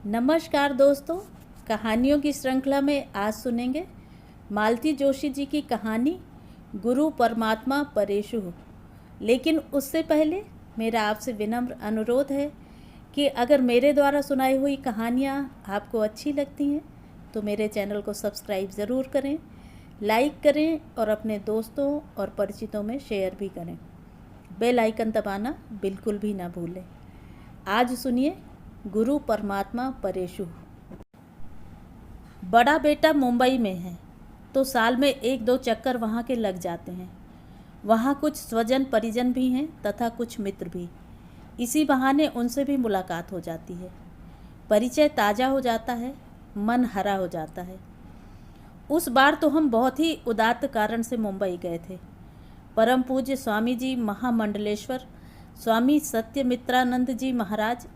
नमस्कार दोस्तों, कहानियों की श्रृंखला में आज सुनेंगे मालती जोशी जी की कहानी गुरु परमात्मा परेशु। लेकिन उससे पहले मेरा आपसे विनम्र अनुरोध है कि अगर मेरे द्वारा सुनाई हुई कहानियाँ आपको अच्छी लगती हैं तो मेरे चैनल को सब्सक्राइब ज़रूर करें, लाइक करें और अपने दोस्तों और परिचितों में शेयर भी करें। बेल आइकन दबाना बिल्कुल भी ना भूलें। आज सुनिए गुरु परमात्मा परेशु। बड़ा बेटा मुंबई में है तो साल में 1-2 चक्कर वहाँ के लग जाते हैं। वहाँ कुछ स्वजन परिजन भी हैं तथा कुछ मित्र भी। इसी बहाने उनसे भी मुलाकात हो जाती है, परिचय ताज़ा हो जाता है, मन हरा हो जाता है। उस बार तो हम बहुत ही उदात्त कारण से मुंबई गए थे। परम पूज्य स्वामी जी महामंडलेश्वर स्वामी सत्यमित्रानंद जी महाराज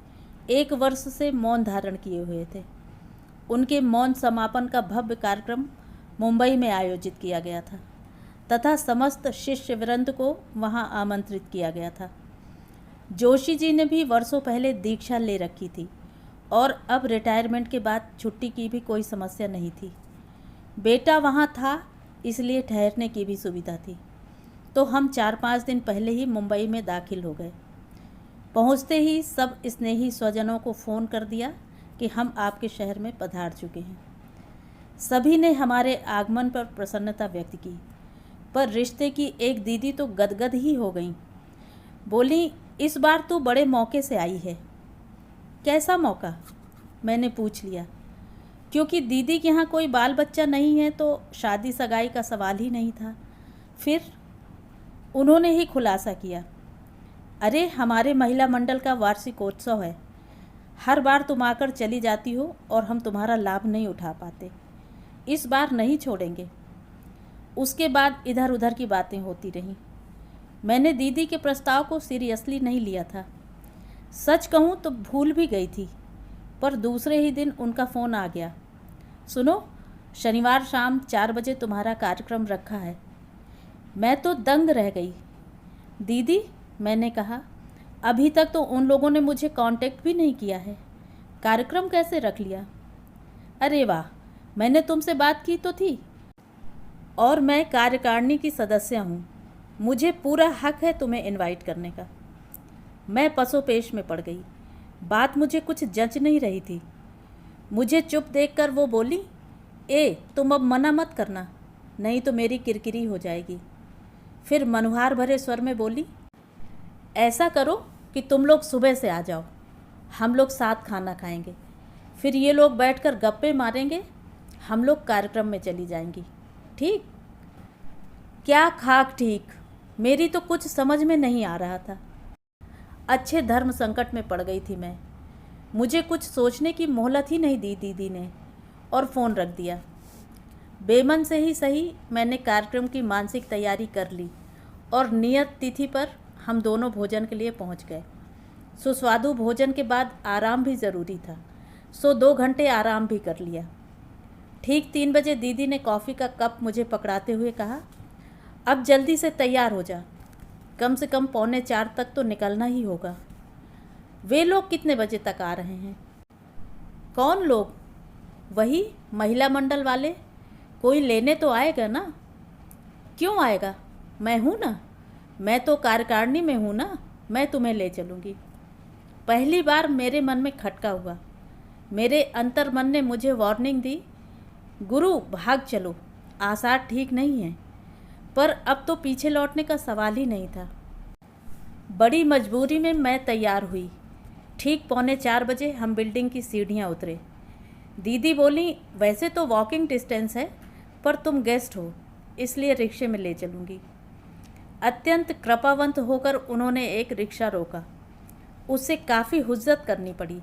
1 वर्ष से मौन धारण किए हुए थे। उनके मौन समापन का भव्य कार्यक्रम मुंबई में आयोजित किया गया था तथा समस्त शिष्य वृंद को वहां आमंत्रित किया गया था। जोशी जी ने भी वर्षों पहले दीक्षा ले रखी थी और अब रिटायरमेंट के बाद छुट्टी की भी कोई समस्या नहीं थी। बेटा वहां था इसलिए ठहरने की भी सुविधा थी, तो हम 4-5 दिन पहले ही मुंबई में दाखिल हो गए। पहुंचते ही सब स्नेही स्वजनों को फ़ोन कर दिया कि हम आपके शहर में पधार चुके हैं। सभी ने हमारे आगमन पर प्रसन्नता व्यक्त की, पर रिश्ते की एक दीदी तो गदगद ही हो गई। बोली, इस बार तो बड़े मौके से आई है। कैसा मौका? मैंने पूछ लिया, क्योंकि दीदी के यहाँ कोई बाल बच्चा नहीं है तो शादी सगाई का सवाल ही नहीं था। फिर उन्होंने ही खुलासा किया, अरे हमारे महिला मंडल का वार्षिकोत्सव है। हर बार तुम आकर चली जाती हो और हम तुम्हारा लाभ नहीं उठा पाते। इस बार नहीं छोड़ेंगे। उसके बाद इधर उधर की बातें होती रहीं। मैंने दीदी के प्रस्ताव को सीरियसली नहीं लिया था। सच कहूँ तो भूल भी गई थी, पर दूसरे ही दिन उनका फ़ोन आ गया, सुनो शनिवार शाम 4 बजे तुम्हारा कार्यक्रम रखा है। मैं तो दंग रह गई। दीदी, मैंने कहा, अभी तक तो उन लोगों ने मुझे कांटेक्ट भी नहीं किया है, कार्यक्रम कैसे रख लिया? अरे वाह, मैंने तुमसे बात की तो थी और मैं कार्यकारिणी की सदस्य हूँ। मुझे पूरा हक है तुम्हें इनवाइट करने का। मैं पसोपेश में पड़ गई। बात मुझे कुछ जंच नहीं रही थी। मुझे चुप देखकर वो बोली, तुम अब मना मत करना, नहीं तो मेरी किरकिरी हो जाएगी। फिर मनुहार भरे स्वर में बोली, ऐसा करो कि तुम लोग सुबह से आ जाओ, हम लोग साथ खाना खाएंगे, फिर ये लोग बैठकर गप्पे मारेंगे, हम लोग कार्यक्रम में चली जाएंगी। ठीक? क्या खाक ठीक, मेरी तो कुछ समझ में नहीं आ रहा था। अच्छे धर्म संकट में पड़ गई थी मैं। मुझे कुछ सोचने की मोहलत ही नहीं दी दीदी ने और फ़ोन रख दिया। बेमन से ही सही मैंने कार्यक्रम की मानसिक तैयारी कर ली और नियत तिथि पर हम दोनों भोजन के लिए पहुंच गए। सुस्वादु भोजन के बाद आराम भी ज़रूरी था, सो 2 घंटे आराम भी कर लिया। ठीक 3 बजे दीदी ने कॉफ़ी का कप मुझे पकड़ाते हुए कहा, अब जल्दी से तैयार हो जा, कम से कम 3:45 तक तो निकलना ही होगा। वे लोग कितने बजे तक आ रहे हैं? कौन लोग? वही महिला मंडल वाले। कोई लेने तो आएगा ना? क्यों आएगा? मैं हूँ ना, मैं तो कार्यकारिणी में हूँ ना, मैं तुम्हें ले चलूँगी। पहली बार मेरे मन में खटका हुआ। मेरे अंतर्मन ने मुझे वार्निंग दी, गुरु भाग चलो, आसार ठीक नहीं है। पर अब तो पीछे लौटने का सवाल ही नहीं था। बड़ी मजबूरी में मैं तैयार हुई। ठीक 3:45 बजे हम बिल्डिंग की सीढ़ियाँ उतरे। दीदी बोली, वैसे तो वॉकिंग डिस्टेंस है, पर तुम गेस्ट हो इसलिए रिक्शे में ले चलूँगी। अत्यंत कृपावंत होकर उन्होंने एक रिक्शा रोका। उससे काफ़ी हुज्जत करनी पड़ी।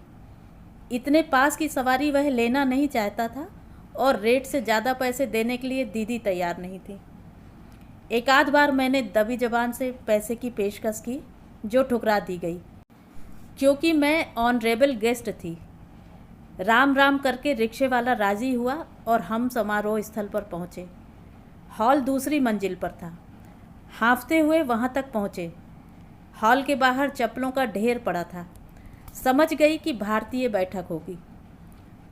इतने पास की सवारी वह लेना नहीं चाहता था और रेट से ज़्यादा पैसे देने के लिए दीदी तैयार नहीं थी। एक आध बार मैंने दबी जबान से पैसे की पेशकश की, जो ठुकरा दी गई, क्योंकि मैं ऑनरेबल गेस्ट थी। राम राम करके रिक्शे वाला राज़ी हुआ और हम समारोह स्थल पर पहुँचे। हॉल दूसरी मंजिल पर था। हाँफते हुए वहाँ तक पहुँचे। हॉल के बाहर चप्पलों का ढेर पड़ा था। समझ गई कि भारतीय बैठक होगी।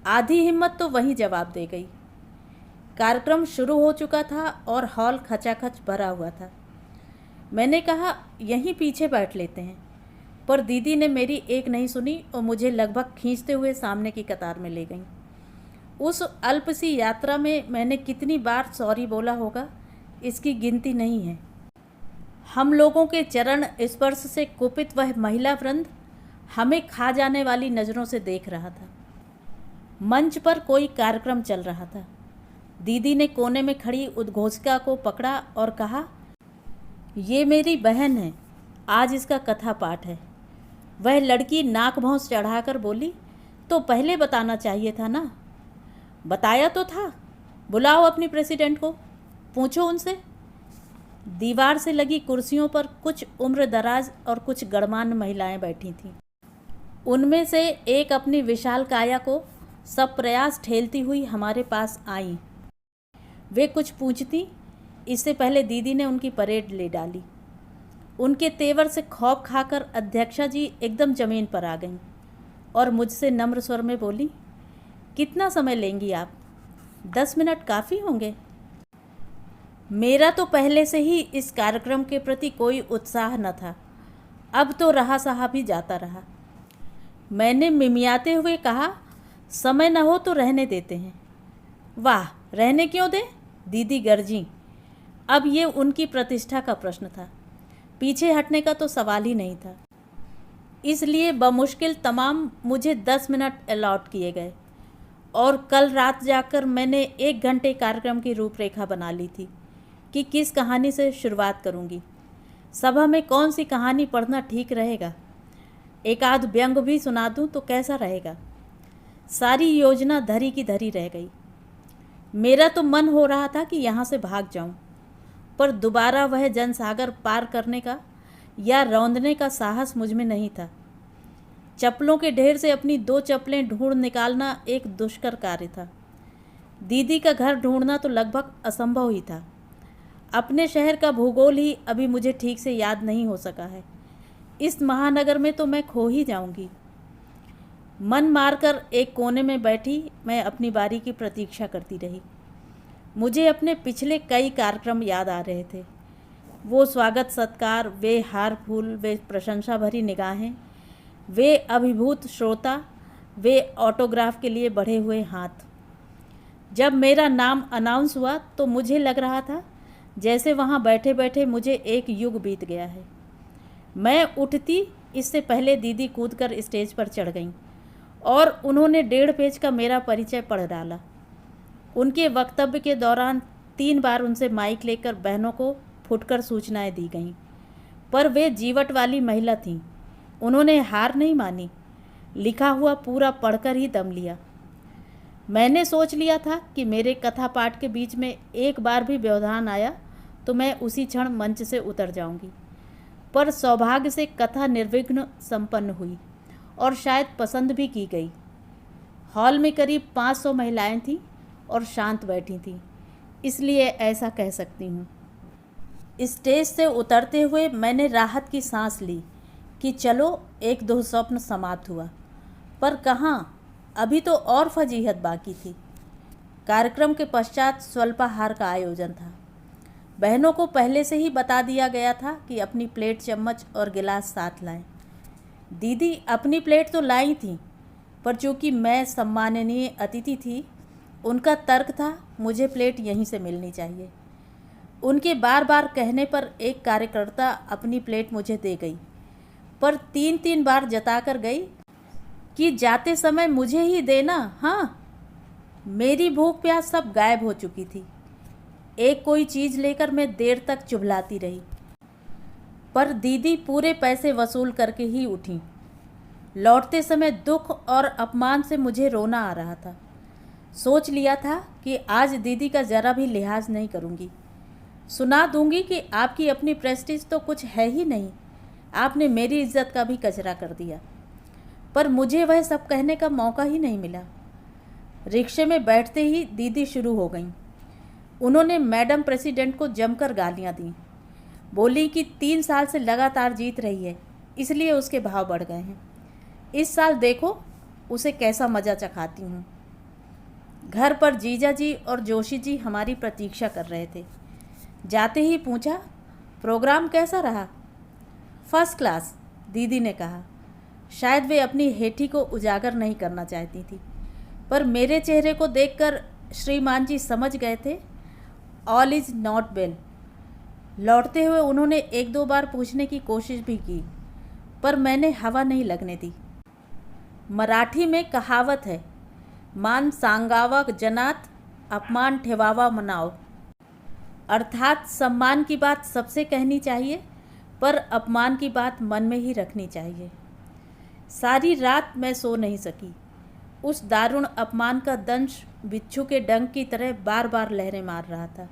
आधी हिम्मत तो वहीं जवाब दे गई। कार्यक्रम शुरू हो चुका था और हॉल खचाखच भरा हुआ था। मैंने कहा यहीं पीछे बैठ लेते हैं, पर दीदी ने मेरी एक नहीं सुनी और मुझे लगभग खींचते हुए सामने की कतार में ले गईं। उस अल्प सी यात्रा में मैंने कितनी बार सॉरी बोला होगा, इसकी गिनती नहीं है। हम लोगों के चरण स्पर्श से कुपित वह महिला वृंद हमें खा जाने वाली नज़रों से देख रहा था। मंच पर कोई कार्यक्रम चल रहा था। दीदी ने कोने में खड़ी उद्घोषिका को पकड़ा और कहा, ये मेरी बहन है, आज इसका कथा पाठ है। वह लड़की नाक भौंस चढ़ाकर बोली, तो पहले बताना चाहिए था ना। बताया तो था, बुलाओ अपनी प्रेसिडेंट को, पूछो उनसे। दीवार से लगी कुर्सियों पर कुछ उम्र दराज और कुछ गणमान्य महिलाएं बैठी थीं। उनमें से एक अपनी विशाल काया को सब प्रयास ठेलती हुई हमारे पास आईं। वे कुछ पूछती, इससे पहले दीदी ने उनकी परेड ले डाली। उनके तेवर से खौफ खाकर अध्यक्षा जी एकदम ज़मीन पर आ गईं और मुझसे नम्र स्वर में बोली, कितना समय लेंगी आप? 10 मिनट काफ़ी होंगे। मेरा तो पहले से ही इस कार्यक्रम के प्रति कोई उत्साह न था, अब तो रहा सहा भी जाता रहा। मैंने मिमियाते हुए कहा, समय न हो तो रहने देते हैं। वाह, रहने क्यों दें? दीदी गरजी। अब ये उनकी प्रतिष्ठा का प्रश्न था, पीछे हटने का तो सवाल ही नहीं था। इसलिए बमुश्किल तमाम मुझे 10 मिनट अलॉट किए गए और कल रात जाकर मैंने 1 घंटे कार्यक्रम की रूपरेखा बना ली थी कि किस कहानी से शुरुआत करूंगी। सभा में कौन सी कहानी पढ़ना ठीक रहेगा, एक आध व्यंग भी सुना दूं तो कैसा रहेगा। सारी योजना धरी की धरी रह गई। मेरा तो मन हो रहा था कि यहाँ से भाग जाऊं, पर दोबारा वह जनसागर पार करने का या रौंदने का साहस मुझ में नहीं था। चप्पलों के ढेर से अपनी 2 चप्पलें ढूंढ निकालना एक दुष्कर कार्य था। दीदी का घर ढूंढना तो लगभग असंभव ही था। अपने शहर का भूगोल ही अभी मुझे ठीक से याद नहीं हो सका है। इस महानगर में तो मैं खो ही जाऊंगी। मन मारकर एक कोने में बैठी मैं अपनी बारी की प्रतीक्षा करती रही। मुझे अपने पिछले कई कार्यक्रम याद आ रहे थे। वो स्वागत सत्कार, वे हार फूल, वे प्रशंसा भरी निगाहें, वे अभिभूत श्रोता, वे ऑटोग्राफ के लिए बढ़े हुए हाथ। जब मेरा नाम अनाउंस हुआ तो मुझे लग रहा था जैसे वहाँ बैठे बैठे मुझे एक युग बीत गया है। मैं उठती इससे पहले दीदी कूदकर स्टेज पर चढ़ गईं और उन्होंने 1.5 पेज का मेरा परिचय पढ़ डाला। उनके वक्तव्य के दौरान 3 बार उनसे माइक लेकर बहनों को फुटकर सूचनाएं दी गईं, पर वे जीवट वाली महिला थीं। उन्होंने हार नहीं मानी, लिखा हुआ पूरा पढ़कर ही दम लिया। मैंने सोच लिया था कि मेरे कथा पाठ के बीच में एक बार भी व्यवधान आया तो मैं उसी क्षण मंच से उतर जाऊंगी, पर सौभाग्य से कथा निर्विघ्न संपन्न हुई और शायद पसंद भी की गई। हॉल में करीब 500 महिलाएं थीं और शांत बैठी थीं, इसलिए ऐसा कह सकती हूँ। स्टेज से उतरते हुए मैंने राहत की सांस ली कि चलो 1-2 स्वप्न समाप्त हुआ, पर कहाँ, अभी तो और फजीहत बाकी थी। कार्यक्रम के पश्चात स्वल्पाहार का आयोजन था। बहनों को पहले से ही बता दिया गया था कि अपनी प्लेट, चम्मच और गिलास साथ लाएं। दीदी अपनी प्लेट तो लाई थी, पर चूँकि मैं सम्माननीय अतिथि थी, उनका तर्क था मुझे प्लेट यहीं से मिलनी चाहिए। उनके बार बार कहने पर एक कार्यकर्ता अपनी प्लेट मुझे दे गई, पर 3-3 बार जताकर गई कि जाते समय मुझे ही देना। हाँ, मेरी भूख प्यास सब गायब हो चुकी थी। एक कोई चीज़ लेकर मैं देर तक चुभलाती रही, पर दीदी पूरे पैसे वसूल करके ही उठी। लौटते समय दुख और अपमान से मुझे रोना आ रहा था। सोच लिया था कि आज दीदी का ज़रा भी लिहाज नहीं करूँगी। सुना दूंगी कि आपकी अपनी प्रेस्टीज तो कुछ है ही नहीं, आपने मेरी इज्जत का भी कचरा कर दिया। पर मुझे वह सब कहने का मौका ही नहीं मिला। रिक्शे में बैठते ही दीदी शुरू हो गईं। उन्होंने मैडम प्रेसिडेंट को जमकर गालियां दी। बोली कि 3 साल से लगातार जीत रही है, इसलिए उसके भाव बढ़ गए हैं। इस साल देखो उसे कैसा मज़ा चखाती हूँ। घर पर जीजा जी और जोशी जी हमारी प्रतीक्षा कर रहे थे। जाते ही पूछा, प्रोग्राम कैसा रहा? फर्स्ट क्लास, दीदी ने कहा। शायद वे अपनी हेठी को उजागर नहीं करना चाहती थी, पर मेरे चेहरे को देखकर श्रीमान जी समझ गए थे ऑल इज़ नॉट वेल। लौटते हुए उन्होंने एक दो बार पूछने की कोशिश भी की, पर मैंने हवा नहीं लगने दी। मराठी में कहावत है, मान सांगावा जनात, अपमान ठेवावा मनाओ। अर्थात सम्मान की बात सबसे कहनी चाहिए, पर अपमान की बात मन में ही रखनी चाहिए। सारी रात मैं सो नहीं सकी। उस दारुण अपमान का दंश बिच्छू के डंक की तरह बार बार लहरें मार रहा था।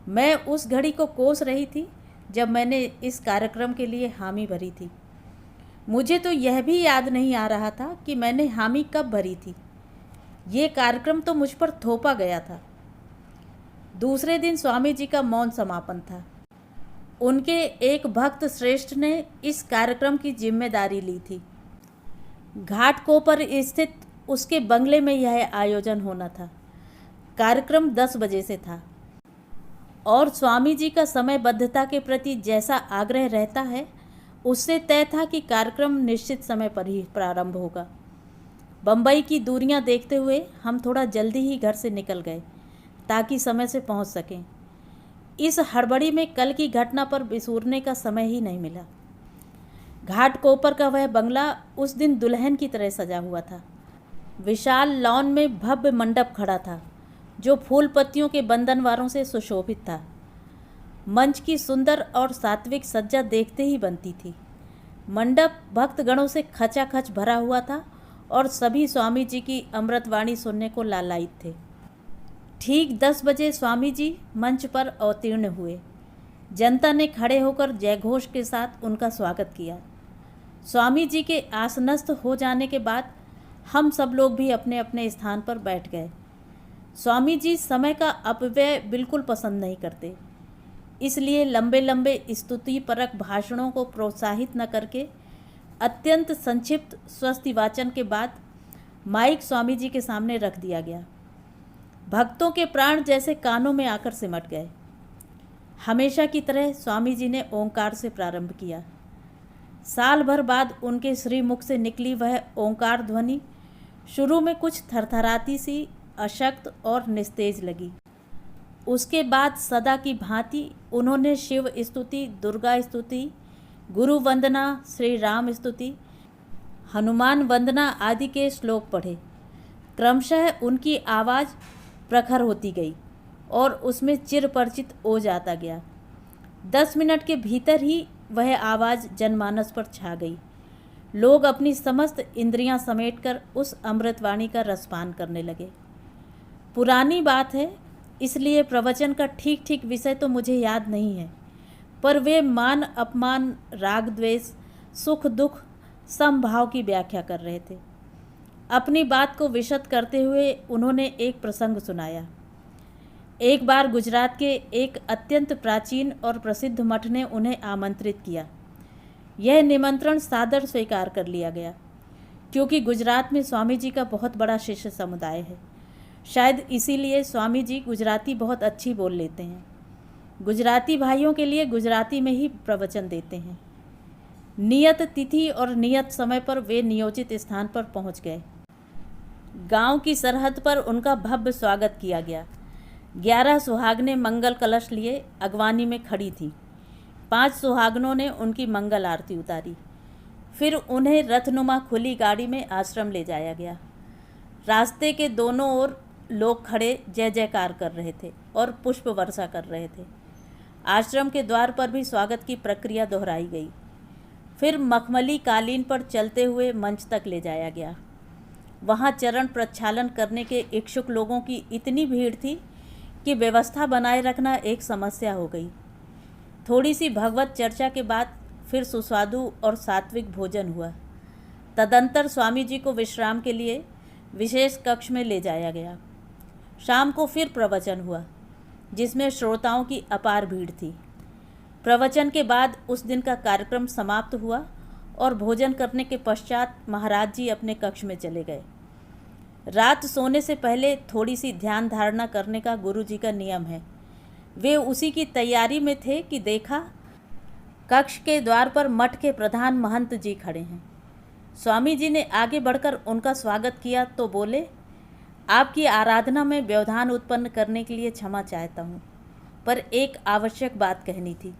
मैं उस घड़ी को कोस रही थी जब मैंने इस कार्यक्रम के लिए हामी भरी थी। मुझे तो यह भी याद नहीं आ रहा था कि मैंने हामी कब भरी थी। ये कार्यक्रम तो मुझ पर थोपा गया था। दूसरे दिन स्वामी जी का मौन समापन था। उनके एक भक्त श्रेष्ठ ने इस कार्यक्रम की जिम्मेदारी ली थी। घाटकोपर स्थित उसके बंगले में यह आयोजन होना था। कार्यक्रम 10 बजे से था और स्वामी जी का समयबद्धता के प्रति जैसा आग्रह रहता है, उससे तय था कि कार्यक्रम निश्चित समय पर ही प्रारंभ होगा। बम्बई की दूरियां देखते हुए हम थोड़ा जल्दी ही घर से निकल गए ताकि समय से पहुंच सकें। इस हड़बड़ी में कल की घटना पर बिसूरने का समय ही नहीं मिला। घाटकोपर का वह बंगला उस दिन दुल्हन की तरह सजा हुआ था। विशाल लॉन में भव्य मंडप खड़ा था जो फूल पत्तियों के बंधनवारों से सुशोभित था। मंच की सुंदर और सात्विक सज्जा देखते ही बनती थी। मंडप भक्तगणों से खचाखच भरा हुआ था और सभी स्वामी जी की अमृतवाणी सुनने को लालायित थे। ठीक 10 बजे स्वामी जी मंच पर अवतीर्ण हुए। जनता ने खड़े होकर जयघोष के साथ उनका स्वागत किया। स्वामी जी के आसनस्थ हो जाने के बाद हम सब लोग भी अपने अपने स्थान पर बैठ गए। स्वामी जी समय का अपव्यय बिल्कुल पसंद नहीं करते, इसलिए लंबे लंबे स्तुति परक भाषणों को प्रोत्साहित न करके अत्यंत संक्षिप्त स्वस्ति वाचन के बाद माइक स्वामी जी के सामने रख दिया गया। भक्तों के प्राण जैसे कानों में आकर सिमट गए। हमेशा की तरह स्वामी जी ने ओंकार से प्रारंभ किया। साल भर बाद उनके श्रीमुख से निकली वह ओंकार ध्वनि शुरू में कुछ थरथराती सी, अशक्त और निस्तेज लगी। उसके बाद सदा की भांति उन्होंने शिव स्तुति, दुर्गा स्तुति, गुरु वंदना, श्री राम स्तुति, हनुमान वंदना आदि के श्लोक पढ़े। क्रमशः उनकी आवाज़ प्रखर होती गई और उसमें चिर परिचित हो जाता गया। 10 मिनट के भीतर ही वह आवाज़ जनमानस पर छा गई। लोग अपनी समस्त इंद्रियां समेटकर उस अमृतवाणी का रसपान करने लगे। पुरानी बात है, इसलिए प्रवचन का ठीक ठीक विषय तो मुझे याद नहीं है, पर वे मान अपमान, राग द्वेष, सुख दुख, समभाव की व्याख्या कर रहे थे। अपनी बात को विशद करते हुए उन्होंने एक प्रसंग सुनाया। एक बार गुजरात के एक अत्यंत प्राचीन और प्रसिद्ध मठ ने उन्हें आमंत्रित किया। यह निमंत्रण सादर स्वीकार कर लिया गया, क्योंकि गुजरात में स्वामी जी का बहुत बड़ा शिष्य समुदाय है। शायद इसीलिए स्वामी जी गुजराती बहुत अच्छी बोल लेते हैं। गुजराती भाइयों के लिए गुजराती में ही प्रवचन देते हैं। नियत तिथि और नियत समय पर वे नियोजित स्थान पर पहुंच गए। गांव की सरहद पर उनका भव्य स्वागत किया गया। 11 सुहागनें मंगल कलश लिए अगवानी में खड़ी थीं। 5 सुहागनों ने उनकी मंगल आरती उतारी। फिर उन्हें रथनुमा खुली गाड़ी में आश्रम ले जाया गया। रास्ते के दोनों ओर लोग खड़े जय जयकार कर रहे थे और पुष्प वर्षा कर रहे थे। आश्रम के द्वार पर भी स्वागत की प्रक्रिया दोहराई गई। फिर मखमली कालीन पर चलते हुए मंच तक ले जाया गया। वहाँ चरण प्रक्षालन करने के इच्छुक लोगों की इतनी भीड़ थी कि व्यवस्था बनाए रखना एक समस्या हो गई। थोड़ी सी भगवत चर्चा के बाद फिर सुस्वादु और सात्विक भोजन हुआ। तदंतर स्वामी जी को विश्राम के लिए विशेष कक्ष में ले जाया गया। शाम को फिर प्रवचन हुआ, जिसमें श्रोताओं की अपार भीड़ थी। प्रवचन के बाद उस दिन का कार्यक्रम समाप्त हुआ और भोजन करने के पश्चात महाराज जी अपने कक्ष में चले गए। रात सोने से पहले थोड़ी सी ध्यान धारणा करने का गुरुजी का नियम है। वे उसी की तैयारी में थे कि देखा, कक्ष के द्वार पर मठ के प्रधान महंत जी खड़े हैं। स्वामी जी ने आगे बढ़कर उनका स्वागत किया तो बोले, आपकी आराधना में व्यवधान उत्पन्न करने के लिए क्षमा चाहता हूँ, पर एक आवश्यक बात कहनी थी।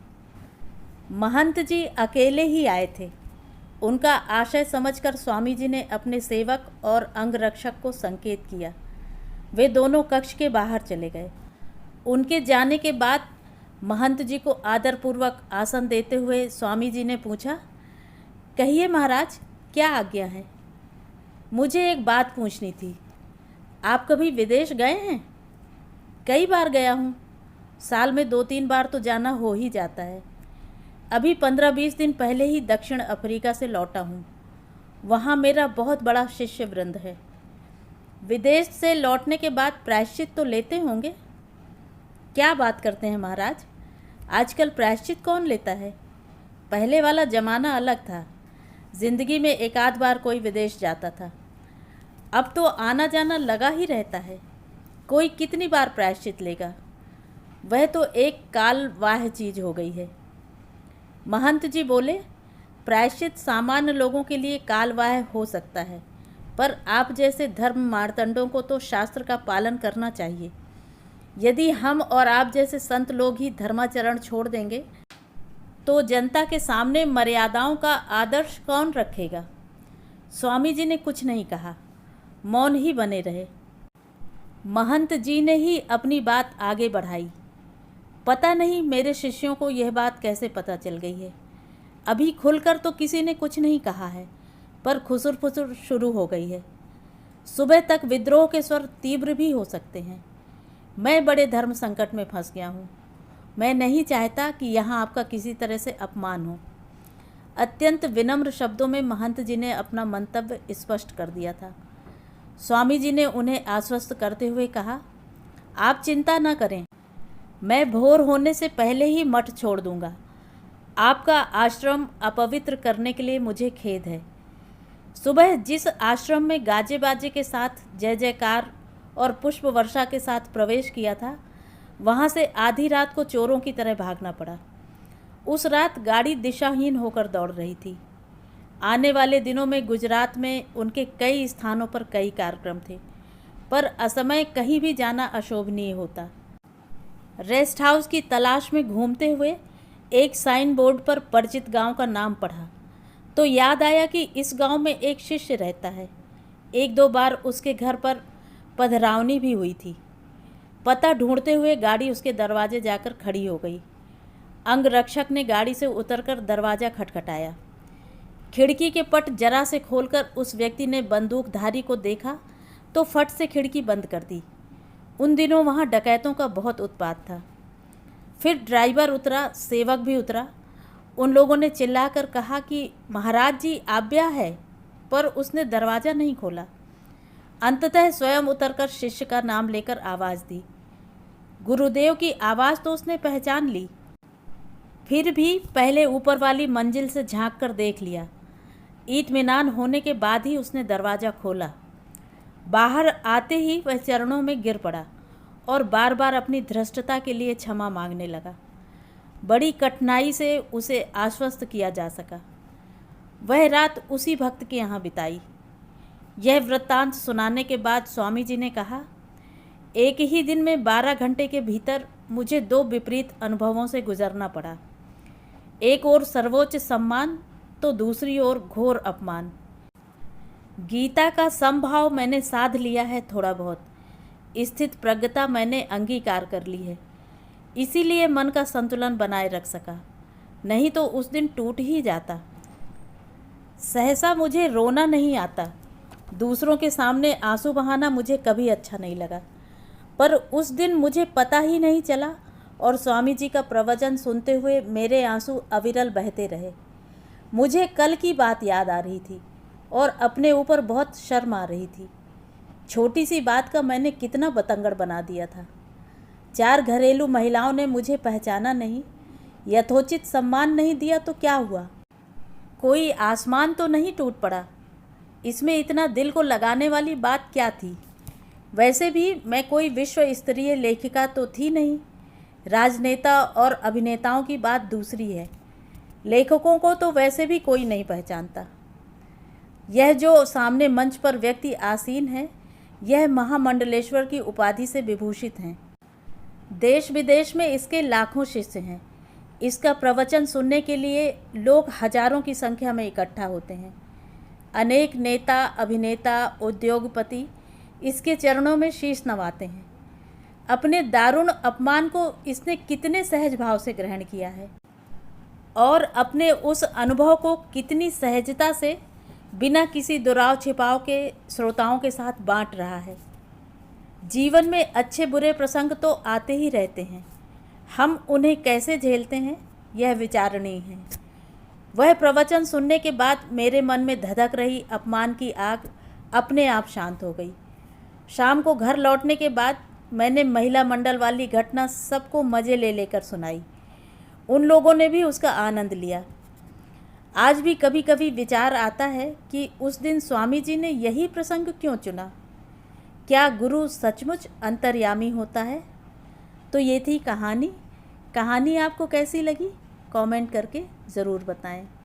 महंत जी अकेले ही आए थे। उनका आशय समझकर स्वामी जी ने अपने सेवक और अंगरक्षक को संकेत किया। वे दोनों कक्ष के बाहर चले गए। उनके जाने के बाद महंत जी को आदरपूर्वक आसन देते हुए स्वामी जी ने पूछा, कहिए महाराज, क्या आज्ञा है? मुझे एक बात पूछनी थी। आप कभी विदेश गए हैं? कई बार गया हूँ। साल में 2-3 बार तो जाना हो ही जाता है। अभी 15-20 दिन पहले ही दक्षिण अफ्रीका से लौटा हूँ। वहाँ मेरा बहुत बड़ा शिष्य वृंद है। विदेश से लौटने के बाद प्रायश्चित तो लेते होंगे? क्या बात करते हैं महाराज, आजकल प्रायश्चित कौन लेता है? पहले वाला ज़माना अलग था। ज़िंदगी में एक आध बार कोई विदेश जाता था। अब तो आना जाना लगा ही रहता है। कोई कितनी बार प्रायश्चित लेगा? वह तो एक कालवाह चीज़ हो गई है। महंत जी बोले, प्रायश्चित सामान्य लोगों के लिए कालवाह हो सकता है, पर आप जैसे धर्म मार्तंडों को तो शास्त्र का पालन करना चाहिए। यदि हम और आप जैसे संत लोग ही धर्माचरण छोड़ देंगे तो जनता के सामने मर्यादाओं का आदर्श कौन रखेगा? स्वामी जी ने कुछ नहीं कहा, मौन ही बने रहे। महंत जी ने ही अपनी बात आगे बढ़ाई। पता नहीं मेरे शिष्यों को यह बात कैसे पता चल गई है। अभी खुलकर तो किसी ने कुछ नहीं कहा है, पर खुसुर फुसुर शुरू हो गई है। सुबह तक विद्रोह के स्वर तीव्र भी हो सकते हैं। मैं बड़े धर्म संकट में फंस गया हूँ। मैं नहीं चाहता कि यहाँ आपका किसी तरह से अपमान हो। अत्यंत विनम्र शब्दों में महंत जी ने अपना मंतव्य स्पष्ट कर दिया था। स्वामी जी ने उन्हें आश्वस्त करते हुए कहा, आप चिंता न करें, मैं भोर होने से पहले ही मठ छोड़ दूंगा। आपका आश्रम अपवित्र करने के लिए मुझे खेद है। सुबह जिस आश्रम में गाजे बाजे के साथ जय जयकार और पुष्प वर्षा के साथ प्रवेश किया था, वहाँ से आधी रात को चोरों की तरह भागना पड़ा। उस रात गाड़ी दिशाहीन होकर दौड़ रही थी। आने वाले दिनों में गुजरात में उनके कई स्थानों पर कई कार्यक्रम थे, पर असमय कहीं भी जाना अशोभनीय होता। रेस्ट हाउस की तलाश में घूमते हुए एक साइन बोर्ड पर परिचित गांव का नाम पढ़ा तो याद आया कि इस गांव में एक शिष्य रहता है। 1-2 बार उसके घर पर पधरावनी भी हुई थी। पता ढूंढते हुए गाड़ी उसके दरवाजे जाकर खड़ी हो गई। अंगरक्षक ने गाड़ी से उतरकर दरवाज़ा खटखटाया। खिड़की के पट जरा से खोलकर उस व्यक्ति ने बंदूकधारी को देखा तो फट से खिड़की बंद कर दी। उन दिनों वहाँ डकैतों का बहुत उत्पात था। फिर ड्राइवर उतरा, सेवक भी उतरा। उन लोगों ने चिल्लाकर कहा कि महाराज जी आज्ञा है, पर उसने दरवाज़ा नहीं खोला। अंततः स्वयं उतरकर शिष्य का नाम लेकर आवाज़ दी। गुरुदेव की आवाज़ तो उसने पहचान ली, फिर भी पहले ऊपर वाली मंजिल से झांक कर देख लिया। इत्मीनान होने के बाद ही उसने दरवाज़ा खोला। बाहर आते ही वह चरणों में गिर पड़ा और बार बार अपनी धृष्टता के लिए क्षमा मांगने लगा। बड़ी कठिनाई से उसे आश्वस्त किया जा सका। वह रात उसी भक्त के यहाँ बिताई। यह वृत्तांत सुनाने के बाद स्वामी जी ने कहा, एक ही दिन में 12 घंटे के भीतर मुझे 2 विपरीत अनुभवों से गुजरना पड़ा। एक ओर सर्वोच्च सम्मान तो दूसरी ओर घोर अपमान। गीता का समभाव मैंने साध लिया है थोड़ा बहुत, स्थित प्रज्ञता मैंने अंगीकार कर ली है, इसीलिए मन का संतुलन बनाए रख सका, नहीं तो उस दिन टूट ही जाता। सहसा मुझे रोना नहीं आता। दूसरों के सामने आंसू बहाना मुझे कभी अच्छा नहीं लगा, पर उस दिन मुझे पता ही नहीं चला और स्वामी जी का प्रवचन सुनते हुए मेरे आंसू अविरल बहते रहे। मुझे कल की बात याद आ रही थी और अपने ऊपर बहुत शर्म आ रही थी। छोटी सी बात का मैंने कितना बतंगड़ बना दिया था। 4 घरेलू महिलाओं ने मुझे पहचाना नहीं, यथोचित सम्मान नहीं दिया तो क्या हुआ? कोई आसमान तो नहीं टूट पड़ा। इसमें इतना दिल को लगाने वाली बात क्या थी? वैसे भी मैं कोई विश्व स्तरीय लेखिका तो थी नहीं। राजनेता और अभिनेताओं की बात दूसरी है। लेखकों को तो वैसे भी कोई नहीं पहचानता। यह जो सामने मंच पर व्यक्ति आसीन है, यह महामंडलेश्वर की उपाधि से विभूषित हैं। देश विदेश में इसके लाखों शिष्य हैं। इसका प्रवचन सुनने के लिए लोग हजारों की संख्या में इकट्ठा होते हैं। अनेक नेता, अभिनेता, उद्योगपति इसके चरणों में शीश नवाते हैं। अपने दारुण अपमान को इसने कितने सहज भाव से ग्रहण किया है और अपने उस अनुभव को कितनी सहजता से बिना किसी दुराव छिपाव के श्रोताओं के साथ बांट रहा है। जीवन में अच्छे बुरे प्रसंग तो आते ही रहते हैं। हम उन्हें कैसे झेलते हैं, यह विचारणीय है। वह प्रवचन सुनने के बाद मेरे मन में धधक रही अपमान की आग अपने आप शांत हो गई। शाम को घर लौटने के बाद मैंने महिला मंडल वाली घटना सबको मज़े ले लेकर सुनाई। उन लोगों ने भी उसका आनंद लिया। आज भी कभी कभी विचार आता है कि उस दिन स्वामी जी ने यही प्रसंग क्यों चुना। क्या गुरु सचमुच अंतर्यामी होता है? तो ये थी कहानी। कहानी आपको कैसी लगी? कमेंट करके ज़रूर बताएं।